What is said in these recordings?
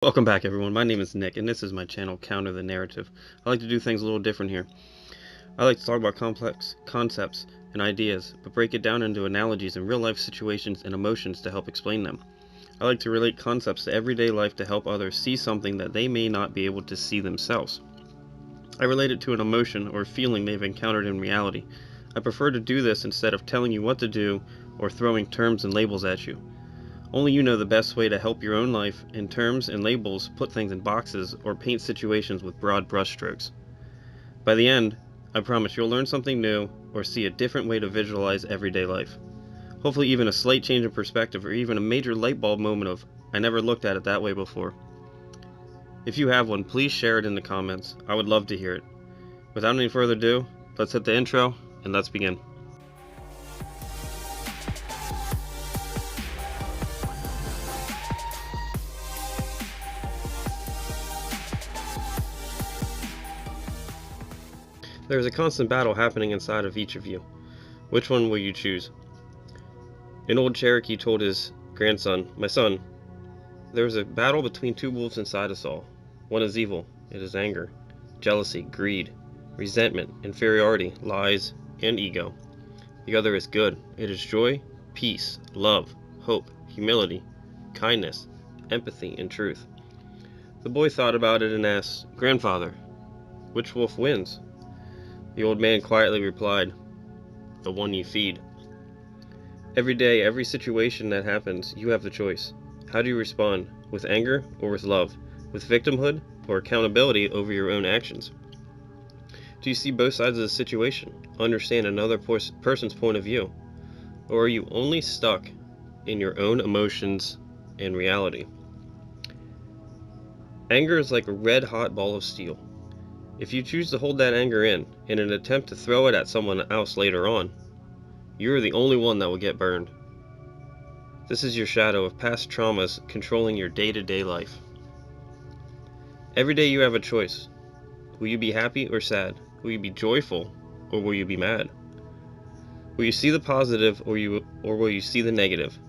Welcome back, everyone. My name is Nick, and this is my channel, Counter the Narrative. I like to do things a little different here. I like to talk about complex concepts and ideas, but break it down into analogies and real-life situations and emotions to help explain them. I like to relate concepts to everyday life to help others see something that they may not be able to see themselves. I relate it to an emotion or feeling they've encountered in reality. I prefer to do this instead of telling you what to do or throwing terms and labels at you. Only you know the best way to help your own life, and terms and labels put things in boxes or paint situations with broad brushstrokes. By the end, I promise you'll learn something new or see a different way to visualize everyday life. Hopefully even a slight change in perspective or even a major light bulb moment of, I never looked at it that way before. If you have one, please share it in the comments. I would love to hear it. Without any further ado, let's hit the intro and let's begin. There is a constant battle happening inside of each of you. Which one will you choose? An old Cherokee told his grandson, "My son, there is a battle between two wolves inside us all. One is evil, it is anger, jealousy, greed, resentment, inferiority, lies, and ego. The other is good, it is joy, peace, love, hope, humility, kindness, empathy, and truth." The boy thought about it and asked, "Grandfather, which wolf wins?" The old man quietly replied, "The one you feed." Every day, every situation that happens, you have the choice. How do you respond? With anger or with love? With victimhood or accountability over your own actions? Do you see both sides of the situation? Understand another person's point of view? Or are you only stuck in your own emotions and reality? Anger is like a red-hot ball of steel. If you choose to hold that anger in an attempt to throw it at someone else later on, you are the only one that will get burned. This is your shadow of past traumas controlling your day-to-day life. Every day you have a choice. Will you be happy or sad? Will you be joyful or will you be mad? Will you see the positive or will you see the negative?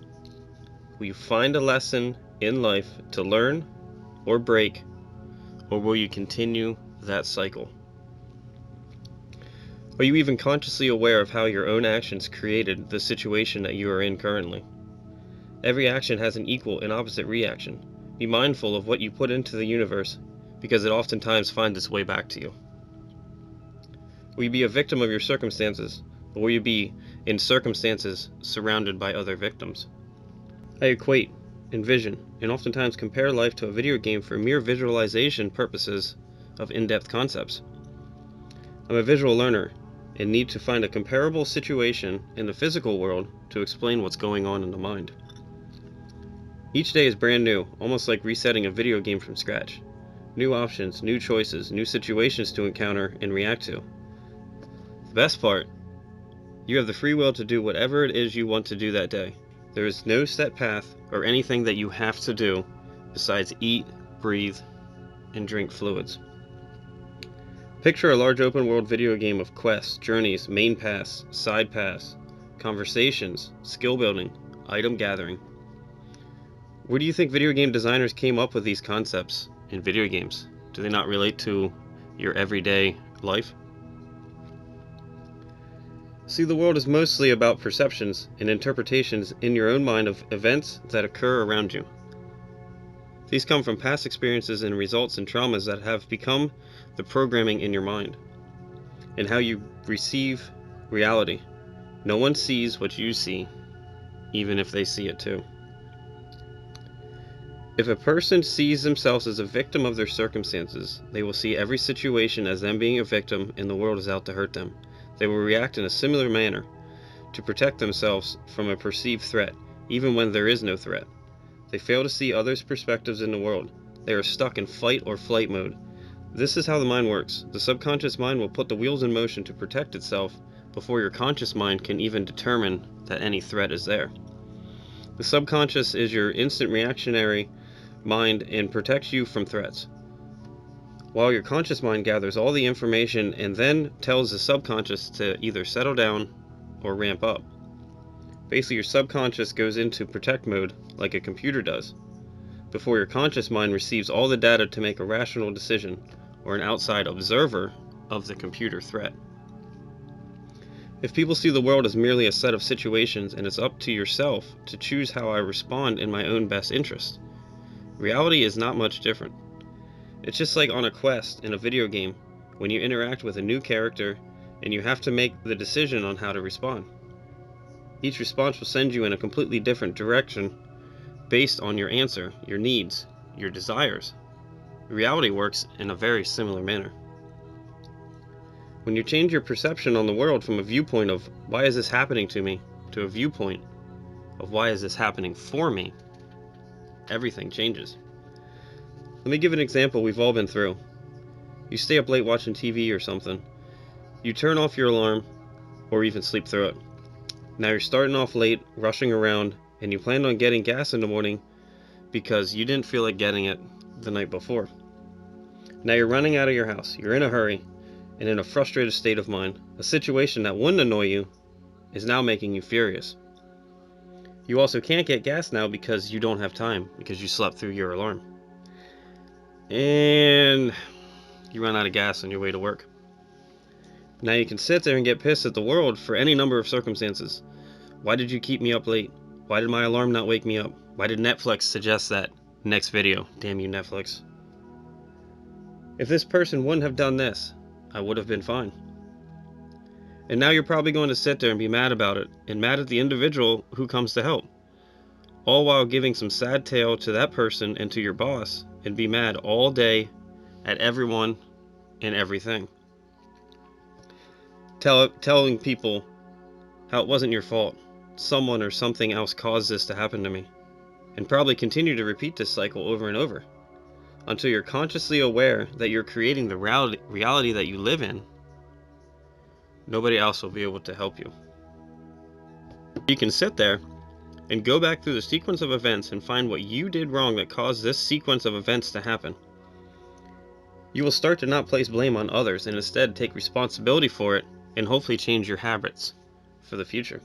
Will you find a lesson in life to learn or break, or will you continue that cycle? Are you even consciously aware of how your own actions created the situation that you are in currently? Every action has an equal and opposite reaction. Be mindful of what you put into the universe, because it oftentimes finds its way back to you. Will you be a victim of your circumstances, or will you be in circumstances surrounded by other victims? I equate, envision, and oftentimes compare life to a video game for mere visualization purposes of in-depth concepts. I'm a visual learner and need to find a comparable situation in the physical world to explain what's going on in the mind. Each day is brand new, almost like resetting a video game from scratch. New options, new choices, new situations to encounter and react to. The best part, you have the free will to do whatever it is you want to do that day. There is no set path or anything that you have to do besides eat, breathe, and drink fluids. Picture a large open world video game of quests, journeys, main paths, side paths, conversations, skill building, item gathering. Where do you think video game designers came up with these concepts in video games? Do they not relate to your everyday life? See, the world is mostly about perceptions and interpretations in your own mind of events that occur around you. These come from past experiences and results and traumas that have become the programming in your mind and how you receive reality. No one sees what you see, even if they see it too. If a person sees themselves as a victim of their circumstances, they will see every situation as them being a victim and the world is out to hurt them. They will react in a similar manner to protect themselves from a perceived threat, even when there is no threat. They fail to see others' perspectives in the world. They are stuck in fight or flight mode. This is how the mind works. The subconscious mind will put the wheels in motion to protect itself before your conscious mind can even determine that any threat is there. The subconscious is your instant reactionary mind and protects you from threats, while your conscious mind gathers all the information and then tells the subconscious to either settle down or ramp up. Basically, your subconscious goes into protect mode like a computer does. before your conscious mind receives all the data to make a rational decision or an outside observer of the computer threat. If people see the world as merely a set of situations and it's up to yourself to choose how I respond in my own best interest, reality is not much different. It's just like on a quest in a video game when you interact with a new character and you have to make the decision on how to respond. Each response will send you in a completely different direction based on your answer, your needs, your desires. Reality works in a very similar manner. When you change your perception on the world from a viewpoint of why is this happening to me to a viewpoint of why is this happening for me, everything changes. Let me give an example we've all been through. You stay up late watching TV or something. You turn off your alarm or even sleep through it. Now you're starting off late, rushing around, and you planned on getting gas in the morning because you didn't feel like getting it the night before. Now you're running out of your house. You're in a hurry and in a frustrated state of mind. A situation that wouldn't annoy you is now making you furious. You also can't get gas now because you don't have time because you slept through your alarm. And you run out of gas on your way to work. Now you can sit there and get pissed at the world for any number of circumstances. Why did you keep me up late? Why did my alarm not wake me up? Why did Netflix suggest that next video? Damn you, Netflix. If this person wouldn't have done this, I would have been fine. And now you're probably going to sit there and be mad about it, and mad at the individual who comes to help, all while giving some sad tale to that person and to your boss, and be mad all day at everyone and everything. Telling people how it wasn't your fault, someone or something else caused this to happen to me, and probably continue to repeat this cycle over and over until you're consciously aware that you're creating the reality that you live in. Nobody else will be able to help you. You can sit there and go back through the sequence of events and find what you did wrong that caused this sequence of events to happen. You will start to not place blame on others and instead take responsibility for it and hopefully change your habits for the future.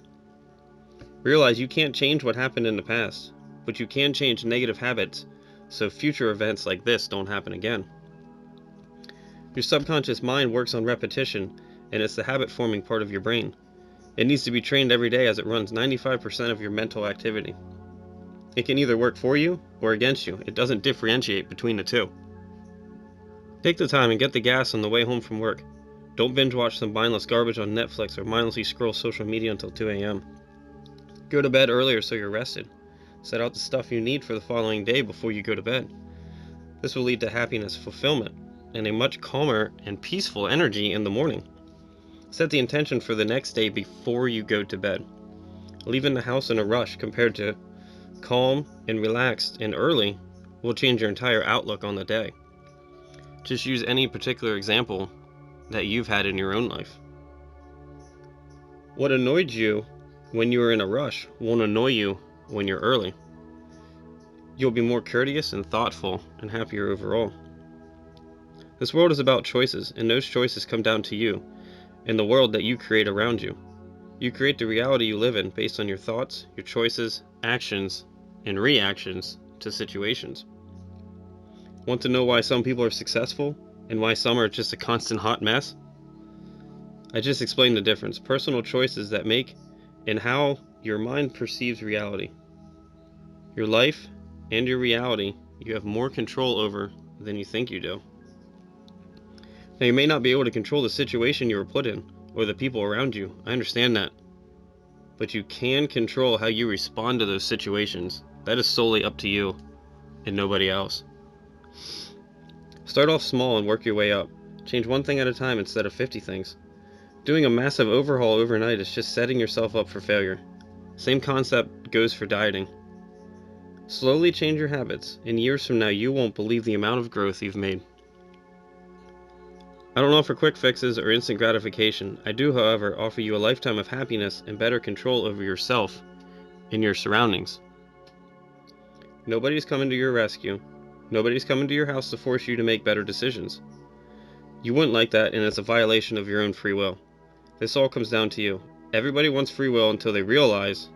Realize you can't change what happened in the past, but you can change negative habits so future events like this don't happen again. Your subconscious mind works on repetition, and it's the habit forming part of your brain. It needs to be trained every day as it runs 95% of your mental activity. It can either work for you or against you. It doesn't differentiate between the two. Take the time and get the gas on the way home from work. Don't binge watch some mindless garbage on Netflix or mindlessly scroll social media until 2 a.m. Go to bed earlier so you're rested. Set out the stuff you need for the following day before you go to bed. This will lead to happiness, fulfillment, and a much calmer and peaceful energy in the morning. Set the intention for the next day before you go to bed. Leaving the house in a rush compared to calm and relaxed and early will change your entire outlook on the day. Just use any particular example that you've had in your own life. What annoyed you when you were in a rush won't annoy you when you're early. You'll be more courteous and thoughtful and happier overall. This world is about choices, and those choices come down to you and the world that you create around you. You create the reality you live in based on your thoughts, your choices, actions, and reactions to situations. Want to know why some people are successful and why some are just a constant hot mess? I just explained the difference. Personal choices that make and how your mind perceives reality. Your life and your reality you have more control over than you think you do. Now, you may not be able to control the situation you were put in or the people around you. I understand that. But you can control how you respond to those situations. That is solely up to you and nobody else. Start off small and work your way up. Change one thing at a time instead of 50 things. Doing a massive overhaul overnight is just setting yourself up for failure. Same concept goes for dieting. Slowly change your habits, and years from now you won't believe the amount of growth you've made. I don't offer quick fixes or instant gratification. I do, however, offer you a lifetime of happiness and better control over yourself and your surroundings. Nobody's coming to your rescue. Nobody's coming to your house to force you to make better decisions. You wouldn't like that, and it's a violation of your own free will. This all comes down to you. Everybody wants free will until they realize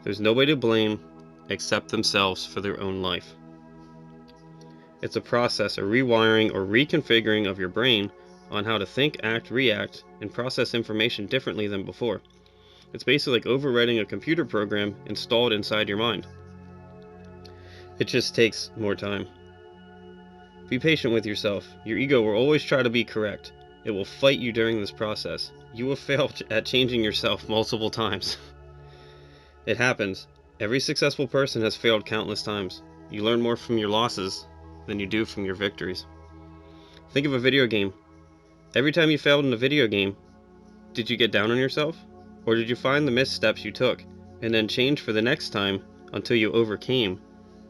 there's nobody to blame except themselves for their own life. It's a process, a rewiring or reconfiguring of your brain on how to think, act, react, and process information differently than before. It's basically like overwriting a computer program installed inside your mind. It just takes more time. Be patient with yourself. Your ego will always try to be correct. It will fight you during this process. You will fail at changing yourself multiple times. It happens. Every successful person has failed countless times. You learn more from your losses than you do from your victories. Think of a video game. Every time you failed in a video game, did you get down on yourself? Or did you find the missteps you took and then change for the next time until you overcame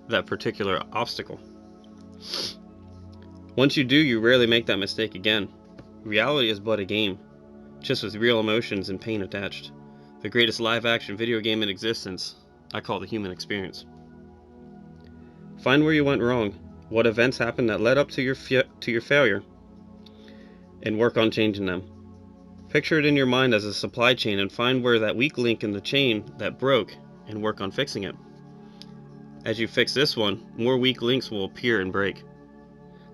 that particular obstacle? Once you do, you rarely make that mistake again. Reality is but a game, just with real emotions and pain attached. The greatest live-action video game in existence, I call the human experience. Find where you went wrong, what events happened that led up to your failure, and work on changing them. Picture it in your mind as a supply chain and find where that weak link in the chain that broke and work on fixing it. As you fix this one, more weak links will appear and break.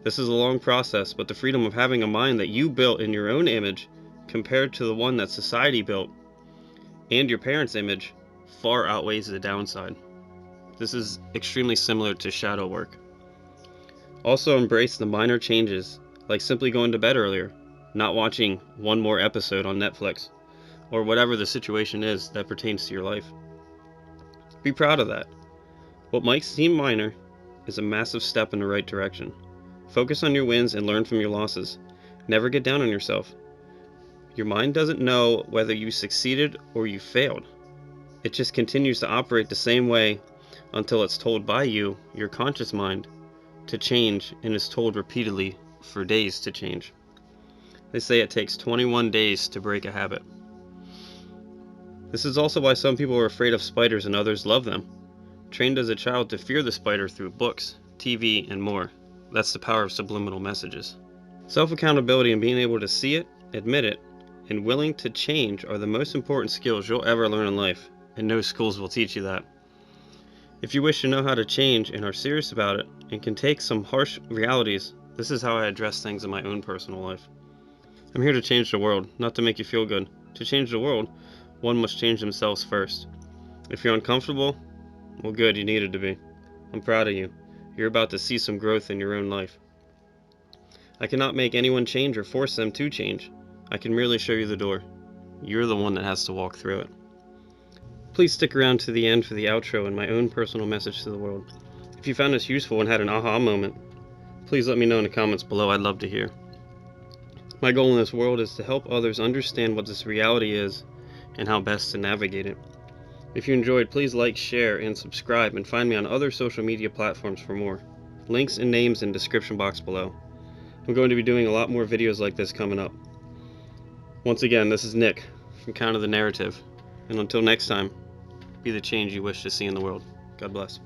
This is a long process, but the freedom of having a mind that you built in your own image compared to the one that society built and your parents' image far outweighs the downside. This is extremely similar to shadow work. Also embrace the minor changes, like simply going to bed earlier, not watching one more episode on Netflix, or whatever the situation is that pertains to your life. Be proud of that. What might seem minor is a massive step in the right direction. Focus on your wins and learn from your losses. Never get down on yourself. Your mind doesn't know whether you succeeded or you failed. It just continues to operate the same way until it's told by you, your conscious mind, to change, and is told repeatedly for days to change. They say it takes 21 days to break a habit. This is also why some people are afraid of spiders and others love them. Trained as a child to fear the spider through books, TV, and more. That's the power of subliminal messages. Self-accountability and being able to see it, admit it, and willing to change are the most important skills you'll ever learn in life, and no schools will teach you that. If you wish to know how to change and are serious about it, and can take some harsh realities, this is how I address things in my own personal life. I'm here to change the world, not to make you feel good. To change the world, one must change themselves first. If you're uncomfortable, well good, you needed to be. I'm proud of you. You're about to see some growth in your own life. I cannot make anyone change or force them to change. I can merely show you the door. You're the one that has to walk through it. Please stick around to the end for the outro and my own personal message to the world. If you found this useful and had an aha moment, please let me know in the comments below. I'd love to hear. My goal in this world is to help others understand what this reality is and how best to navigate it. If you enjoyed, please like, share, and subscribe, and find me on other social media platforms for more. Links and names in the description box below. I'm going to be doing a lot more videos like this coming up. Once again, this is Nick from Counter the Narrative, and until next time, be the change you wish to see in the world. God bless.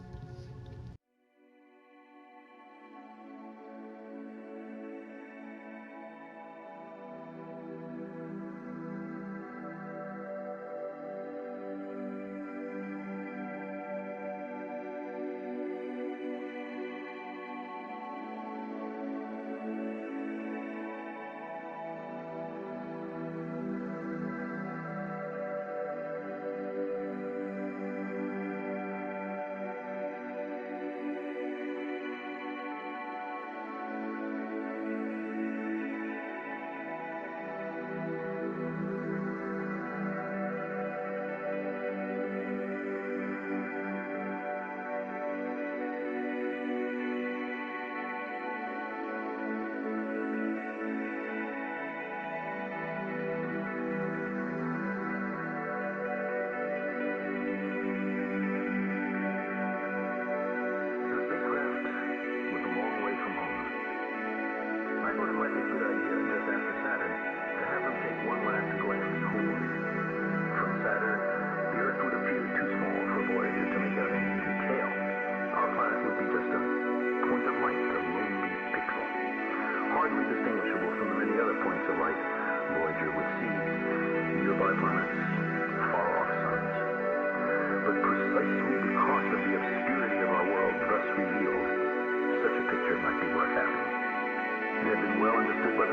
Precisely because of the obscurity of our world thus revealed, such a picture my people are happy. It had been well understood by